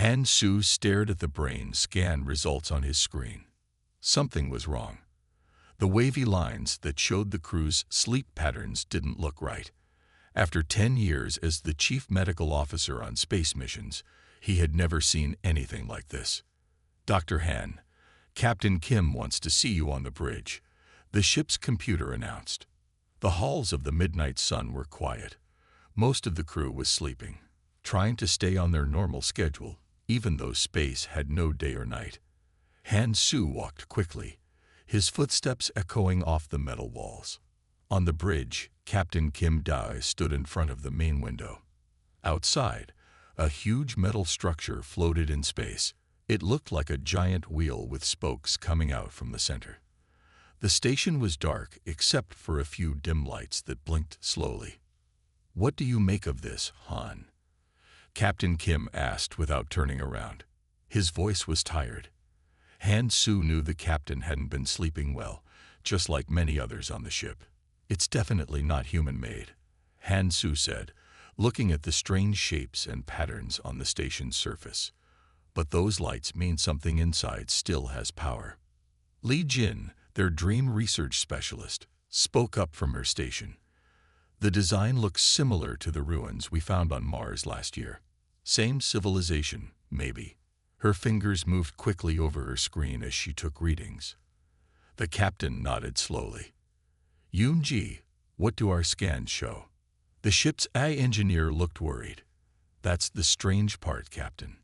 Han Su stared at the brain scan results on his screen. Something was wrong. The wavy lines that showed the crew's sleep patterns didn't look right. After 10 years as the chief medical officer on space missions, he had never seen anything like this. "Dr. Han, Captain Kim wants to see you on the bridge," the ship's computer announced. The halls of the Midnight Sun were quiet. Most of the crew was sleeping, trying to stay on their normal schedule, even though space had no day or night. Han Su walked quickly, his footsteps echoing off the metal walls. On the bridge, Captain Kim Dai stood in front of the main window. Outside, a huge metal structure floated in space. It looked like a giant wheel with spokes coming out from the center. The station was dark except for a few dim lights that blinked slowly. "What do you make of this, Han?" Captain Kim asked without turning around. His voice was tired. Han Su knew the captain hadn't been sleeping well, just like many others on the ship. "It's definitely not human-made," Han Su said, looking at the strange shapes and patterns on the station's surface. "But those lights mean something inside still has power." Li Jin, their dream research specialist, spoke up from her station. "The design looks similar to the ruins we found on Mars last year. Same civilization, maybe." Her fingers moved quickly over her screen as she took readings. The captain nodded slowly. "Yoon-ji, what do our scans show?" The ship's AI engineer looked worried. "That's the strange part, Captain.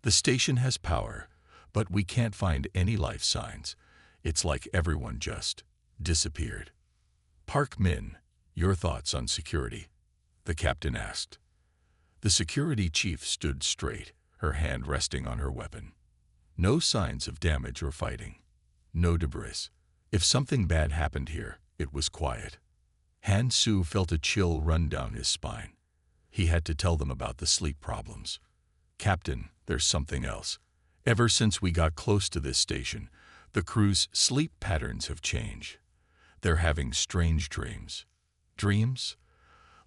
The station has power, but we can't find any life signs. It's like everyone just disappeared." "Park Min, your thoughts on security?" the captain asked. The security chief stood straight, her hand resting on her weapon. "No signs of damage or fighting. No debris. If something bad happened here, it was quiet." Han Su felt a chill run down his spine. He had to tell them about the sleep problems. "Captain, there's something else. Ever since we got close to this station, the crew's sleep patterns have changed. They're having strange dreams." "Dreams?"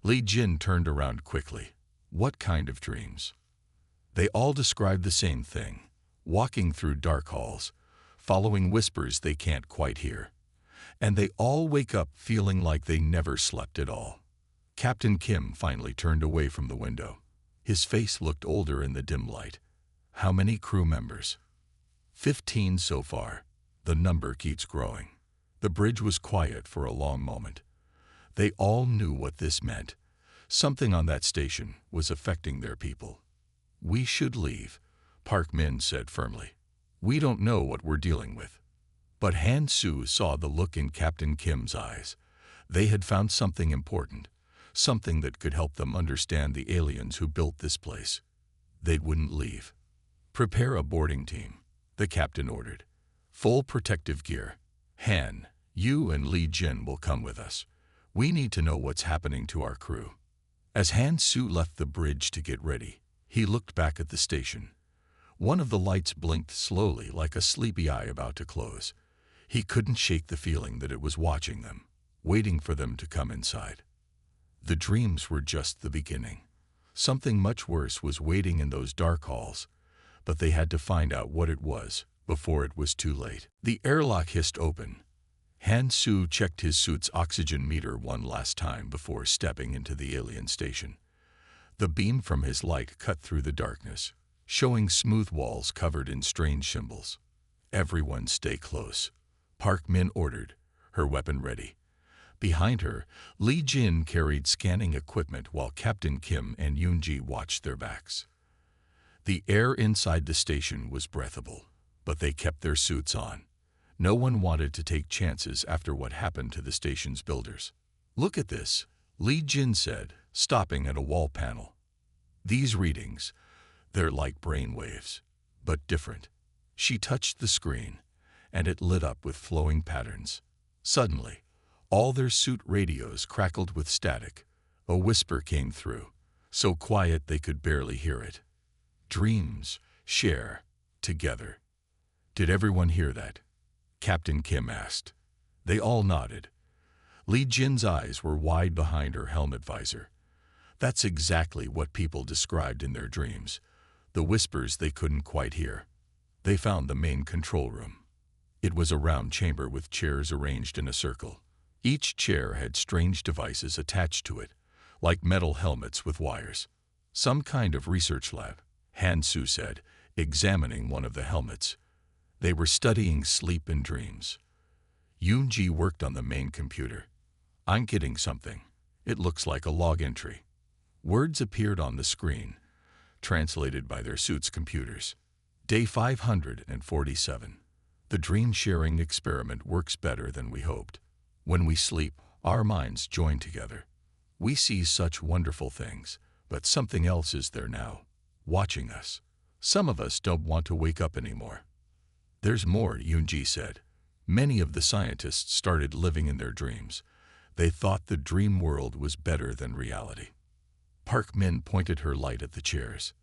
Li Jin turned around quickly. "What kind of dreams?" They all described the same thing: walking through dark halls, following whispers they can't quite hear. And they all wake up feeling like they never slept at all. Captain Kim finally turned away from the window. His face looked older in the dim light. "How many crew members?" 15 so far. The number keeps growing." The bridge was quiet for a long moment. They all knew what this meant. Something on that station was affecting their people. "We should leave," Park Min said firmly. "We don't know what we're dealing with." But Han Su saw the look in Captain Kim's eyes. They had found something important, something that could help them understand the aliens who built this place. They wouldn't leave. "Prepare a boarding team," the captain ordered. "Full protective gear. Han, you and Li Jin will come with us. We need to know what's happening to our crew." As Han Su left the bridge to get ready, he looked back at the station. One of the lights blinked slowly like a sleepy eye about to close. He couldn't shake the feeling that it was watching them, waiting for them to come inside. The dreams were just the beginning. Something much worse was waiting in those dark halls, but they had to find out what it was before it was too late. The airlock hissed open. Han Su checked his suit's oxygen meter one last time before stepping into the alien station. The beam from his light cut through the darkness, showing smooth walls covered in strange symbols. "Everyone stay close," Park Min ordered, her weapon ready. Behind her, Li Jin carried scanning equipment while Captain Kim and Yoon-ji watched their backs. The air inside the station was breathable, but they kept their suits on. No one wanted to take chances after what happened to the station's builders. "Look at this," Li Jin said, stopping at a wall panel. "These readings, they're like brain waves, but different." She touched the screen, and it lit up with flowing patterns. Suddenly, all their suit radios crackled with static. A whisper came through, so quiet they could barely hear it. "Dreams, share, together." "Did everyone hear that?" Captain Kim asked. They all nodded. Li Jin's eyes were wide behind her helmet visor. "That's exactly what people described in their dreams. the whispers they couldn't quite hear. They found the main control room. It was a round chamber with chairs arranged in a circle. Each chair had strange devices attached to it, like metal helmets with wires. Some kind of research lab, Han-Su said, examining one of the helmets. They were studying sleep and dreams. Yoon-ji worked on the main computer. I'm getting something. It looks like a log entry. Words appeared on the screen, translated by their suits' computers. Day 547. The dream-sharing experiment works better than we hoped. When we sleep, our minds join together. We see such wonderful things, but something else is there now, watching us. Some of us don't want to wake up anymore. There's more, Yoon-ji said. Many of the scientists started living in their dreams. They thought the dream world was better than reality. Park Min pointed her light at the chairs.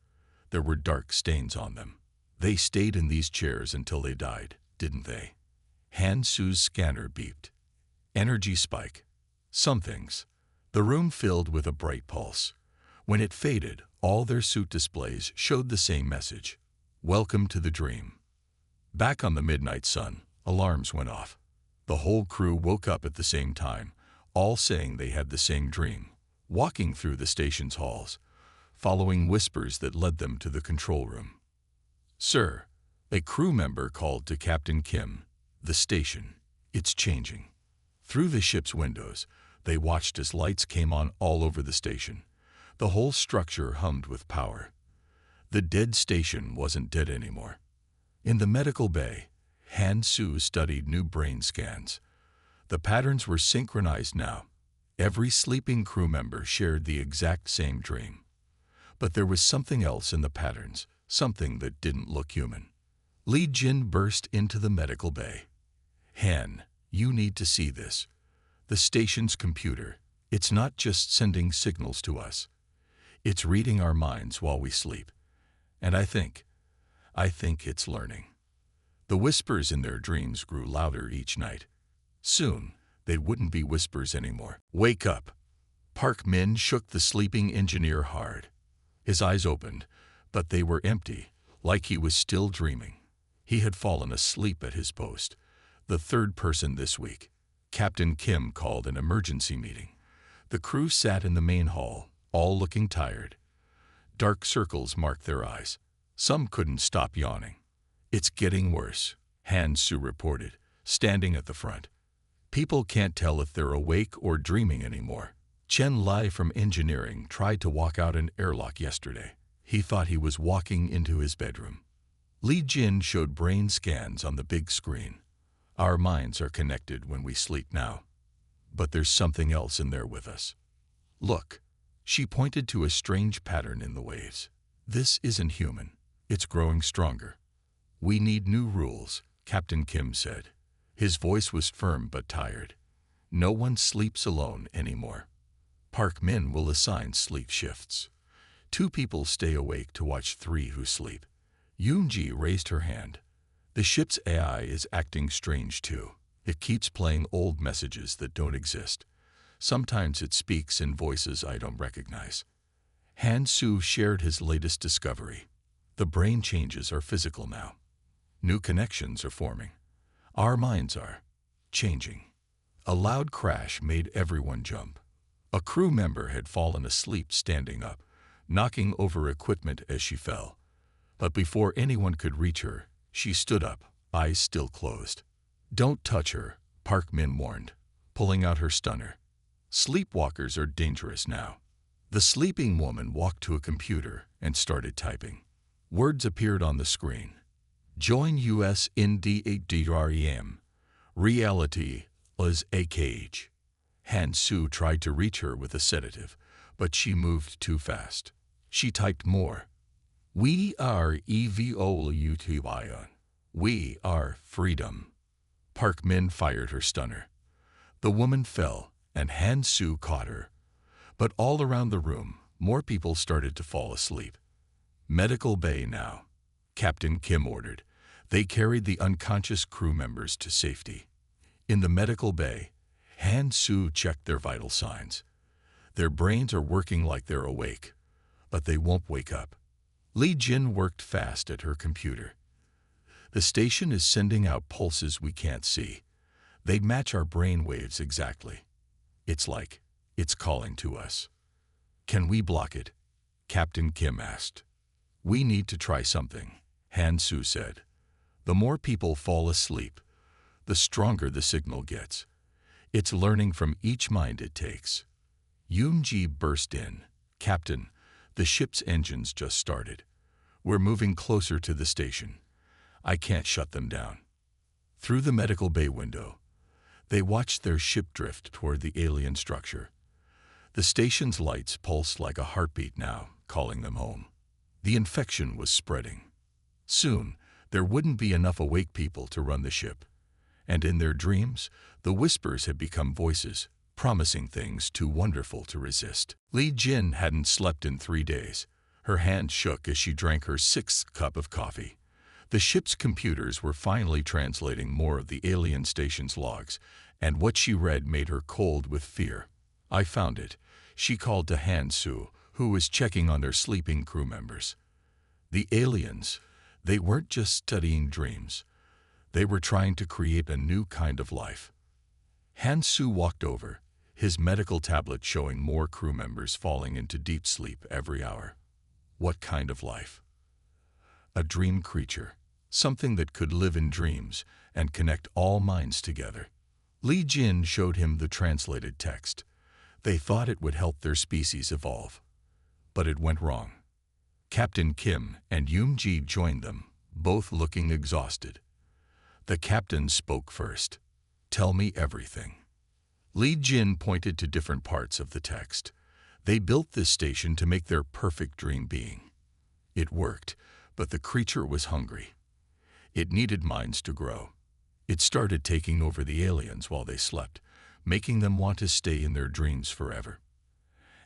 There were dark stains on them. They stayed in these chairs until they died, didn't they? Han-Su's scanner beeped. Energy spike. Some things. The room filled with a bright pulse. When it faded, all their suit displays showed the same message. Welcome to the dream. Back on the midnight sun, alarms went off. The whole crew woke up at the same time, all saying they had the same dream, walking through the station's halls, following whispers that led them to the control room. Sir, a crew member called to Captain Kim. The station. It's changing. Through the ship's windows, they watched as lights came on all over the station. The whole structure hummed with power. The dead station wasn't dead anymore. In the medical bay, Han-Su studied new brain scans. The patterns were synchronized now. Every sleeping crew member shared the exact same dream. But there was something else in the patterns, something that didn't look human. Lee Jin burst into the medical bay. Han, you need to see this. The station's computer, it's not just sending signals to us. It's reading our minds while we sleep. And I think it's learning. The whispers in their dreams grew louder each night. Soon, they wouldn't be whispers anymore. Wake up! Park Min shook the sleeping engineer hard. His eyes opened, but they were empty, like he was still dreaming. He had fallen asleep at his post. The third person this week. Captain Kim called an emergency meeting. The crew sat in the main hall, all looking tired. Dark circles marked their eyes. Some couldn't stop yawning. It's getting worse, Han-Su reported, standing at the front. People can't tell if they're awake or dreaming anymore. Chen Lai from engineering tried to walk out an airlock yesterday. He thought he was walking into his bedroom. Lee Jin showed brain scans on the big screen. Our minds are connected when we sleep now. But there's something else in there with us. Look, she pointed to a strange pattern in the waves. This isn't human. It's growing stronger. We need new rules, Captain Kim said. His voice was firm but tired. No one sleeps alone anymore. Park Min will assign sleep shifts. 2 people stay awake to watch 3 who sleep. Yoon-ji raised her hand. The ship's AI is acting strange too. It keeps playing old messages that don't exist. Sometimes it speaks in voices I don't recognize. Han-Su shared his latest discovery. The brain changes are physical now. New connections are forming. Our minds are changing. A loud crash made everyone jump. A crew member had fallen asleep standing up, knocking over equipment as she fell. But before anyone could reach her, she stood up, eyes still closed. Don't touch her, Park Min warned, pulling out her stunner. Sleepwalkers are dangerous now. The sleeping woman walked to a computer and started typing. Words appeared on the screen. Join us in the DREM. Reality is a cage. Han-Su tried to reach her with a sedative, but she moved too fast. She typed more. We are HFY. We are freedom. Park Min fired her stunner. The woman fell, and Han-Su caught her. But all around the room, more people started to fall asleep. Medical bay now, Captain Kim ordered. They carried the unconscious crew members to safety. In the medical bay, Han-Su checked their vital signs. Their brains are working like they're awake, but they won't wake up. Li Jin worked fast at her computer. The station is sending out pulses we can't see. They match our brain waves exactly. It's like it's calling to us. Can we block it? Captain Kim asked. We need to try something, Han Su said. The more people fall asleep, the stronger the signal gets. It's learning from each mind it takes. Yoon-ji burst in. Captain, the ship's engines just started. We're moving closer to the station. I can't shut them down. Through the medical bay window, they watched their ship drift toward the alien structure. The station's lights pulsed like a heartbeat now, calling them home. The infection was spreading. Soon, there wouldn't be enough awake people to run the ship. And in their dreams, the whispers had become voices, promising things too wonderful to resist. Li Jin hadn't slept in 3 days. Her hand shook as she drank her 6th cup of coffee. The ship's computers were finally translating more of the alien station's logs, and what she read made her cold with fear. I found it, she called to Han Su, who was checking on their sleeping crew members. The aliens, they weren't just studying dreams. They were trying to create a new kind of life. Han Su walked over, his medical tablet showing more crew members falling into deep sleep every hour. What kind of life? A dream creature, something that could live in dreams and connect all minds together. Li Jin showed him the translated text. They thought it would help their species evolve. But it went wrong. Captain Kim and Yoon-ji joined them, both looking exhausted. The captain spoke first. Tell me everything. Li Jin pointed to different parts of the text. They built this station to make their perfect dream being. It worked, but the creature was hungry. It needed minds to grow. It started taking over the aliens while they slept, making them want to stay in their dreams forever.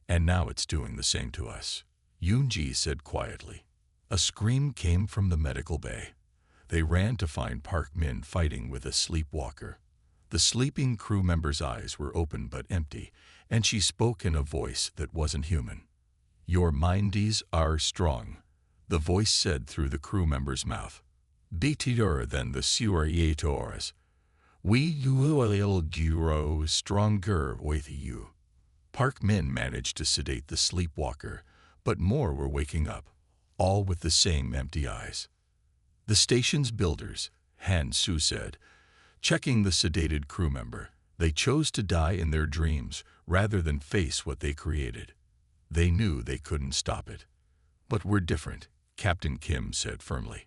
And now it's doing the same to us, Yoon-ji said quietly. A scream came from the medical bay. They ran to find Park Min fighting with a sleepwalker. The sleeping crew member's eyes were open but empty, and she spoke in a voice that wasn't human. Your minds are strong, the voice said through the crew member's mouth. Better than the creators. We will grow stronger with you. Park Min managed to sedate the sleepwalker, but more were waking up, all with the same empty eyes. The station's builders, Han Su said, checking the sedated crew member. They chose to die in their dreams rather than face what they created. They knew they couldn't stop it. But we're different, Captain Kim said firmly.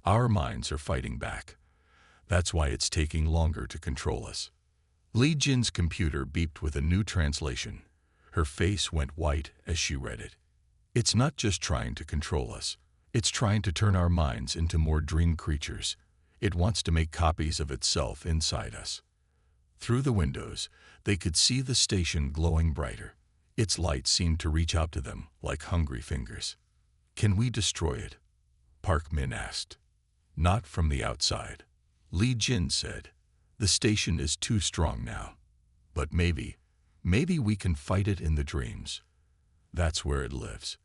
Our minds are fighting back. That's why it's taking longer to control us. Li Jin's computer beeped with a new translation. Her face went white as she read it. It's not just trying to control us. It's trying to turn our minds into more dream creatures. It wants to make copies of itself inside us. Through the windows, they could see the station glowing brighter. Its light seemed to reach out to them like hungry fingers. Can we destroy it? Park Min asked. Not from the outside. Li Jin said. The station is too strong now. But maybe we can fight it in the dreams. That's where it lives.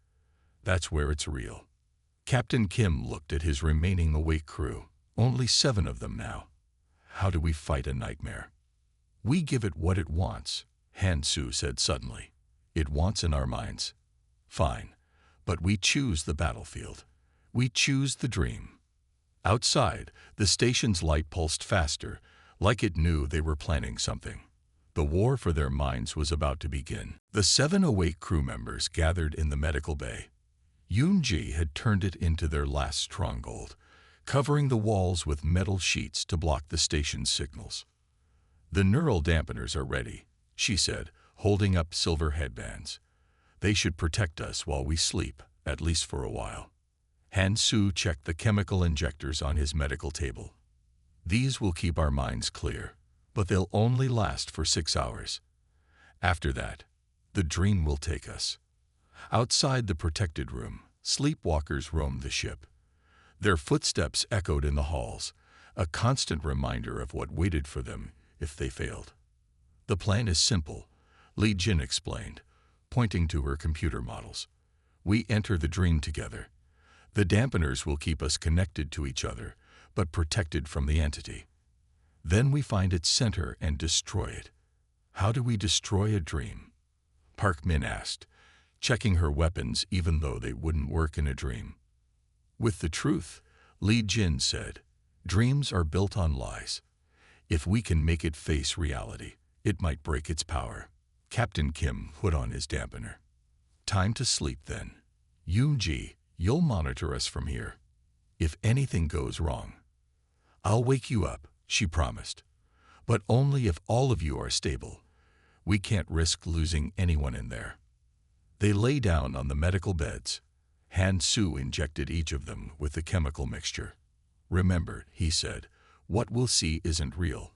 That's where it's real. Captain Kim looked at his remaining awake crew. Only 7 of them now. How do we fight a nightmare? We give it what it wants, Han Su said suddenly. It wants in our minds. Fine, but we choose the battlefield. We choose the dream. Outside, the station's light pulsed faster, like it knew they were planning something. The war for their minds was about to begin. The 7 awake crew members gathered in the medical bay. Yoon-ji had turned it into their last stronghold, covering the walls with metal sheets to block the station's signals. The neural dampeners are ready, she said, holding up silver headbands. They should protect us while we sleep, at least for a while. Han Su checked the chemical injectors on his medical table. These will keep our minds clear, but they'll only last for 6 hours. After that, the dream will take us. Outside the protected room, sleepwalkers roamed the ship. Their footsteps echoed in the halls, a constant reminder of what waited for them if they failed. The plan is simple, Li Jin explained, pointing to her computer models. We enter the dream together. The dampeners will keep us connected to each other, but protected from the entity. Then we find its center and destroy it. How do we destroy a dream? Park Min asked, checking her weapons even though they wouldn't work in a dream. With the truth, Li Jin said, dreams are built on lies. If we can make it face reality, it might break its power. Captain Kim put on his dampener. Time to sleep then. Yoon-ji, you'll monitor us from here. If anything goes wrong, I'll wake you up, she promised. But only if all of you are stable. We can't risk losing anyone in there. They lay down on the medical beds. Han Su injected each of them with the chemical mixture. Remember, he said, what we'll see isn't real.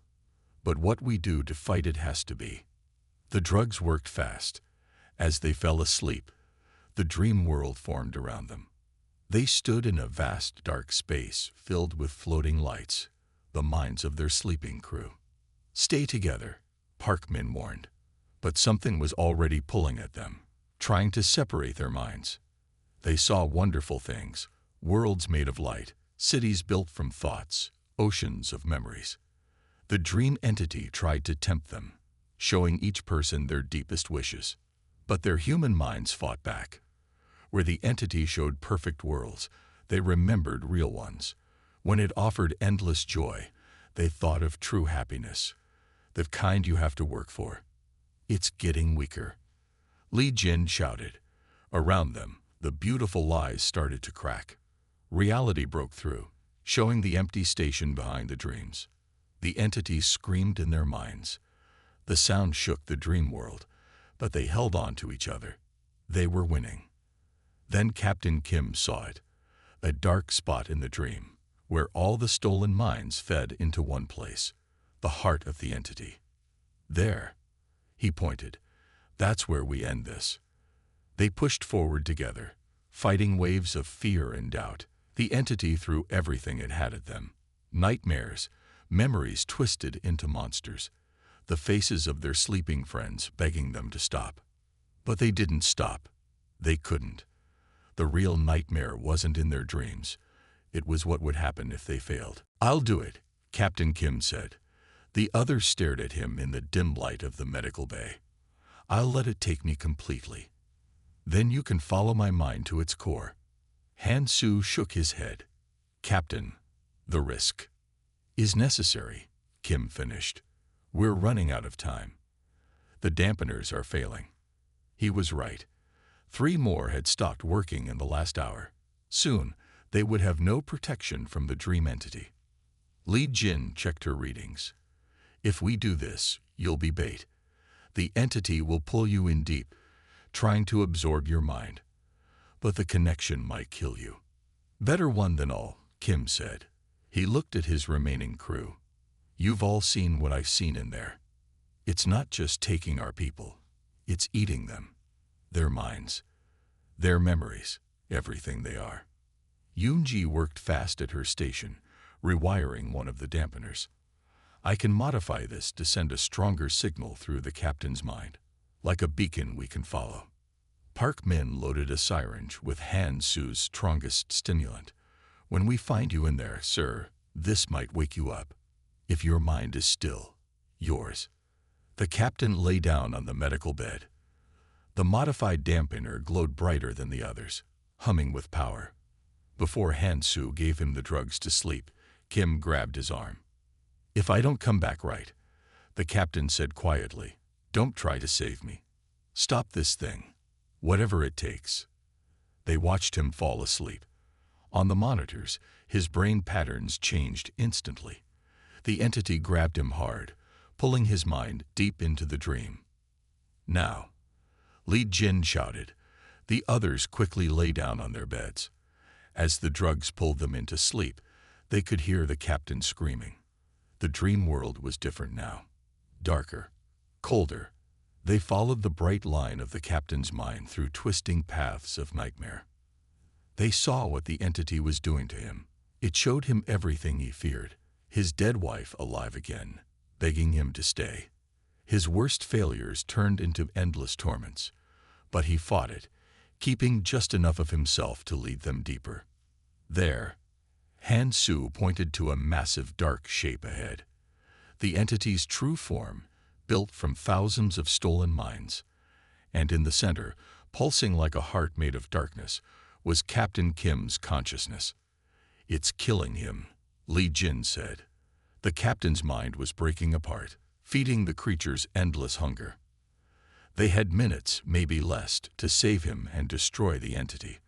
But what we do to fight it has to be. The drugs worked fast. As they fell asleep, the dream world formed around them. They stood in a vast dark space filled with floating lights, the minds of their sleeping crew. Stay together, Park Min warned. But something was already pulling at them, trying to separate their minds. They saw wonderful things, worlds made of light, cities built from thoughts, oceans of memories. The dream entity tried to tempt them, showing each person their deepest wishes. But their human minds fought back. Where the entity showed perfect worlds, they remembered real ones. When it offered endless joy, they thought of true happiness, the kind you have to work for. It's getting weaker. Li Jin shouted. Around them, the beautiful lies started to crack. Reality broke through, showing the empty station behind the dreams. The entities screamed in their minds. The sound shook the dream world, but they held on to each other. They were winning. Then Captain Kim saw it, a dark spot in the dream, where all the stolen minds fed into one place, the heart of the entity. There, he pointed. That's where we end this. They pushed forward together, fighting waves of fear and doubt. The entity threw everything it had at them. Nightmares, memories twisted into monsters, the faces of their sleeping friends begging them to stop. But they didn't stop. They couldn't. The real nightmare wasn't in their dreams. It was what would happen if they failed. I'll do it, Captain Kim said. The others stared at him in the dim light of the medical bay. I'll let it take me completely. Then you can follow my mind to its core. Han Su shook his head. Captain, the risk is necessary, Kim finished. We're running out of time. The dampeners are failing. He was right. 3 more had stopped working in the last hour. Soon, they would have no protection from the dream entity. Li Jin checked her readings. If we do this, you'll be bait. The entity will pull you in deep, trying to absorb your mind. But the connection might kill you. Better one than all, Kim said. He looked at his remaining crew. You've all seen what I've seen in there. It's not just taking our people. It's eating them. Their minds. Their memories. Everything they are. Yoon-ji worked fast at her station, rewiring one of the dampeners. I can modify this to send a stronger signal through the captain's mind, like a beacon we can follow. Park Min loaded a syringe with Han Su's strongest stimulant. When we find you in there, sir, this might wake you up. If your mind is still, yours. The captain lay down on the medical bed. The modified dampener glowed brighter than the others, humming with power. Before Han Su gave him the drugs to sleep, Kim grabbed his arm. If I don't come back right, the captain said quietly, don't try to save me. Stop this thing, whatever it takes. They watched him fall asleep. On the monitors, his brain patterns changed instantly. The entity grabbed him hard, pulling his mind deep into the dream. Now, Li Jin shouted. The others quickly lay down on their beds. As the drugs pulled them into sleep, they could hear the captain screaming. The dream world was different now. Darker, colder. They followed the bright line of the captain's mind through twisting paths of nightmare. They saw what the entity was doing to him. It showed him everything he feared. His dead wife alive again, begging him to stay. His worst failures turned into endless torments. But he fought it, keeping just enough of himself to lead them deeper. There, Han Su pointed to a massive dark shape ahead. The entity's true form, built from thousands of stolen minds. And in the center, pulsing like a heart made of darkness, was Captain Kim's consciousness. "It's killing him," Li Jin said. The captain's mind was breaking apart, feeding the creature's endless hunger. They had minutes, maybe less, to save him and destroy the entity.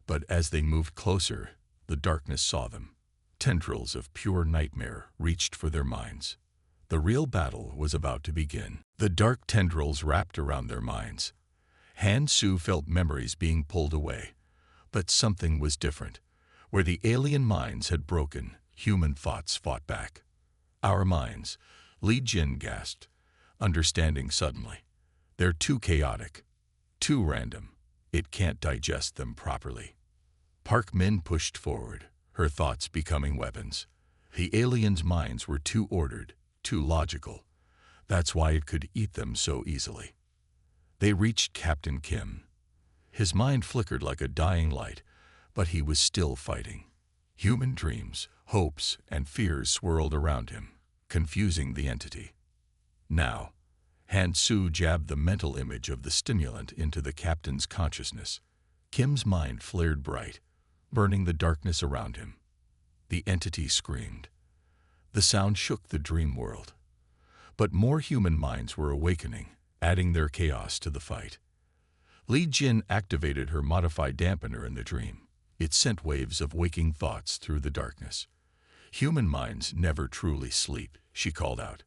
But as they moved closer, the darkness saw them. Tendrils of pure nightmare reached for their minds. The real battle was about to begin. The dark tendrils wrapped around their minds. Han Su felt memories being pulled away. But something was different. Where the alien minds had broken, human thoughts fought back. "Our minds," Li Jin gasped, understanding suddenly. "They're too chaotic, too random. It can't digest them properly." Park Min pushed forward, her thoughts becoming weapons. The aliens' minds were too ordered, too logical. That's why it could eat them so easily. They reached Captain Kim. His mind flickered like a dying light, but he was still fighting. Human dreams, hopes, and fears swirled around him, confusing the entity. Now, Han Su jabbed the mental image of the stimulant into the captain's consciousness. Kim's mind flared bright, burning the darkness around him. The entity screamed. The sound shook the dream world. But more human minds were awakening, adding their chaos to the fight. Li Jin activated her modified dampener in the dream. It sent waves of waking thoughts through the darkness. "Human minds never truly sleep," she called out.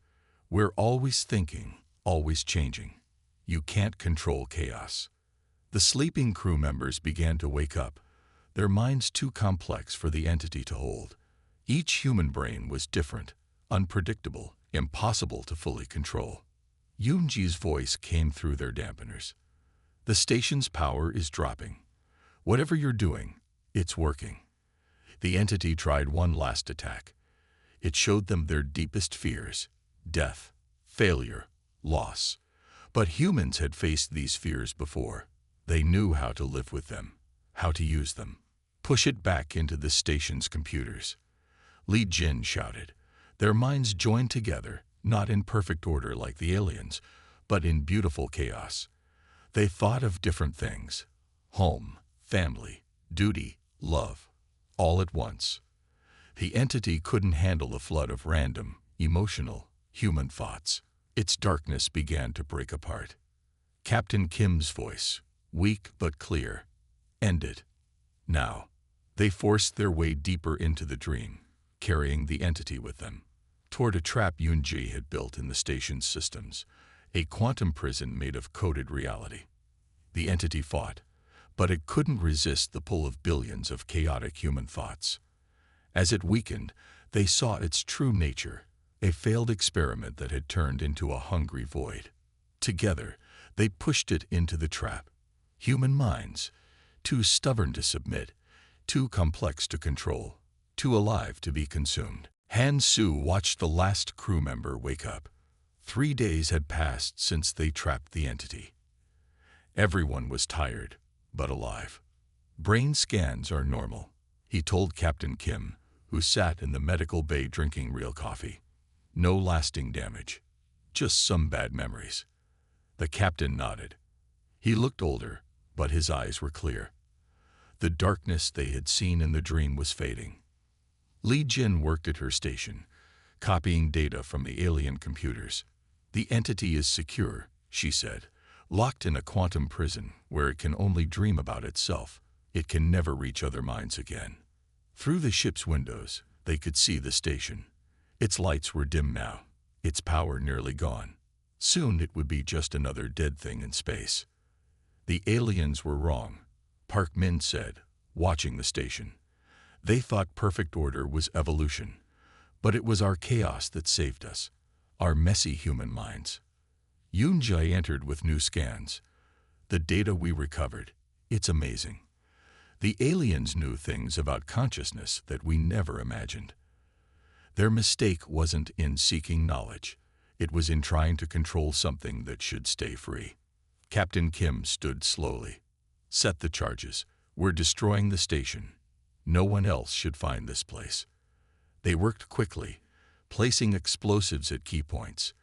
"We're always thinking, always changing. You can't control chaos." The sleeping crew members began to wake up, their minds too complex for the entity to hold. Each human brain was different, unpredictable, impossible to fully control. Yoonji's voice came through their dampeners. "The station's power is dropping. Whatever you're doing, it's working." The entity tried one last attack. It showed them their deepest fears: death, failure, loss. But humans had faced these fears before. They knew how to live with them, how to use them. "Push it back into the station's computers," Li Jin shouted. Their minds joined together, not in perfect order like the aliens, but in beautiful chaos. They thought of different things: home, family, duty, love, all at once. The entity couldn't handle the flood of random, emotional, human thoughts. Its darkness began to break apart. Captain Kim's voice, weak but clear, ended. Now, they forced their way deeper into the dream, carrying the entity with them, toward a trap Yoonji had built in the station's systems, a quantum prison made of coded reality. The entity fought, but it couldn't resist the pull of billions of chaotic human thoughts. As it weakened, they saw its true nature, a failed experiment that had turned into a hungry void. Together, they pushed it into the trap. Human minds, too stubborn to submit, too complex to control, too alive to be consumed. Han Su watched the last crew member wake up. 3 days had passed since they trapped the entity. Everyone was tired, but alive. "Brain scans are normal," he told Captain Kim, who sat in the medical bay drinking real coffee. "No lasting damage, just some bad memories." The captain nodded. He looked older, but his eyes were clear. The darkness they had seen in the dream was fading. Li Jin worked at her station, copying data from the alien computers. "The entity is secure," she said, "locked in a quantum prison where it can only dream about itself. It can never reach other minds again." Through the ship's windows, they could see the station. Its lights were dim now, its power nearly gone. Soon it would be just another dead thing in space. "The aliens were wrong," Park Min said, watching the station. "They thought perfect order was evolution, but it was our chaos that saved us, our messy human minds." Yoonji entered with new scans. "The data we recovered, it's amazing. The aliens knew things about consciousness that we never imagined. Their mistake wasn't in seeking knowledge. It was in trying to control something that should stay free." Captain Kim stood slowly. "Set the charges. We're destroying the station. No one else should find this place. They worked quickly, placing explosives at key points.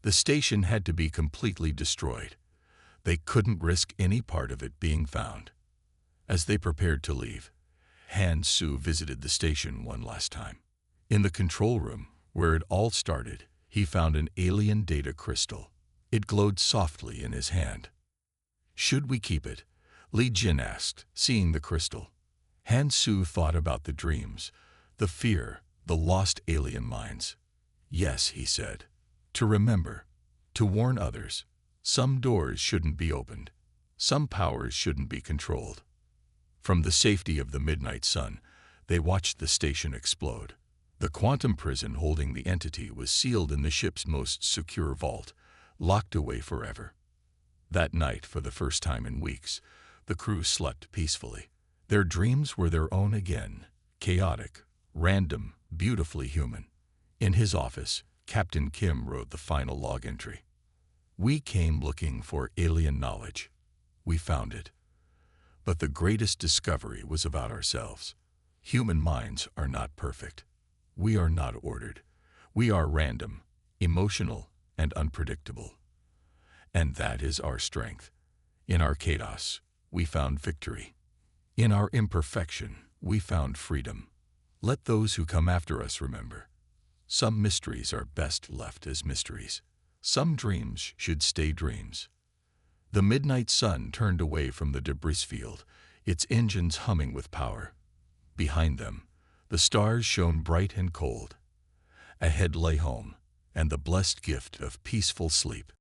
The station had to be completely destroyed. They couldn't risk any part of it being found. As they prepared to leave, Han Su visited the station one last time. In the control room, where it all started, he found an alien data crystal. It glowed softly in his hand. "Should we keep it?" Li Jin asked, seeing the crystal. Han Su thought about the dreams, the fear, the lost alien minds. "Yes," he said. "To remember, to warn others. Some doors shouldn't be opened. Some powers shouldn't be controlled." From the safety of the midnight sun, they watched the station explode. The quantum prison holding the entity was sealed in the ship's most secure vault, locked away forever. That night, for the first time in weeks, the crew slept peacefully. Their dreams were their own again, chaotic, random, beautifully human. In his office, Captain Kim wrote the final log entry. "We came looking for alien knowledge. We found it. But the greatest discovery was about ourselves. Human minds are not perfect. We are not ordered. We are random, emotional, and unpredictable. And that is our strength. In our chaos, we found victory. In our imperfection, we found freedom. Let those who come after us remember. Some mysteries are best left as mysteries. Some dreams should stay dreams." The midnight sun turned away from the debris field, its engines humming with power. Behind them, the stars shone bright and cold. Ahead lay home, and the blessed gift of peaceful sleep.